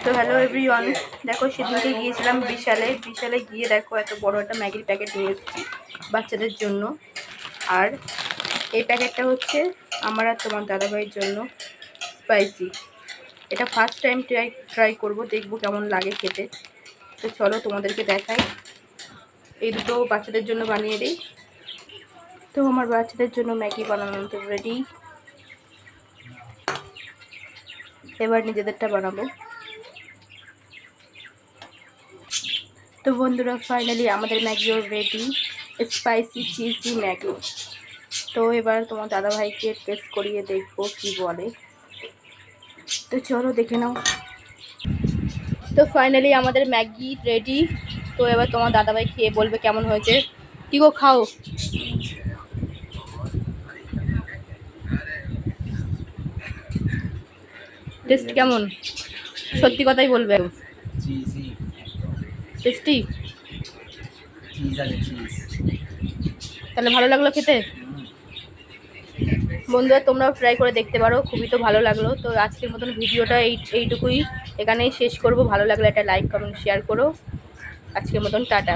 তো hello everyone, দেখো সেদিনকে গিয়েছিলাম বিশালে গিয়ে দেখো এত বড় একটা ম্যাগির প্যাকেট নিয়ে এসেছি বাচ্চাদের জন্য। আর এই প্যাকেটটা হচ্ছে আমার আর তোমার দাদাভাইয়ের জন্য স্পাইসি। এটা ফার্স্ট টাইম ট্রাই করবো, দেখবো কেমন লাগে খেতে। তো চলো তোমাদেরকে দেখাই। এই দুটো বাচ্চাদের জন্য বানিয়ে দিই। তো আমার বাচ্চাদের জন্য ম্যাগি বানানো তো রেডি, এবার নিজেদেরটা বানাবো। তো বন্ধুরা ফাইনালি আমাদের ম্যাগিও রেডি, স্পাইসি চিজি ম্যাগি। তো এবার তোমার দাদাভাইকে টেস্ট করিয়ে দেখবো কি বলে। তো চলো দেখে নাও। তো ফাইনালি আমাদের ম্যাগি রেডি। তো এবার তোমার দাদাভাই খেয়ে বলবে কেমন হয়েছে। কি গো, খাও। টেস্ট কেমন সত্যি কথাই বলবে। টেস্টি? তাহলে ভালো লাগলো খেতে? বন্ধুরা তোমরাও ট্রাই করে দেখতে পারো, খুবই তো ভালো লাগলো। তো আজকের মতন ভিডিওটা এইটুকুই, এখানেই শেষ করব। ভালো লাগলে একটা লাইক কমেন্ট শেয়ার করো। আজকের মতন টাটা।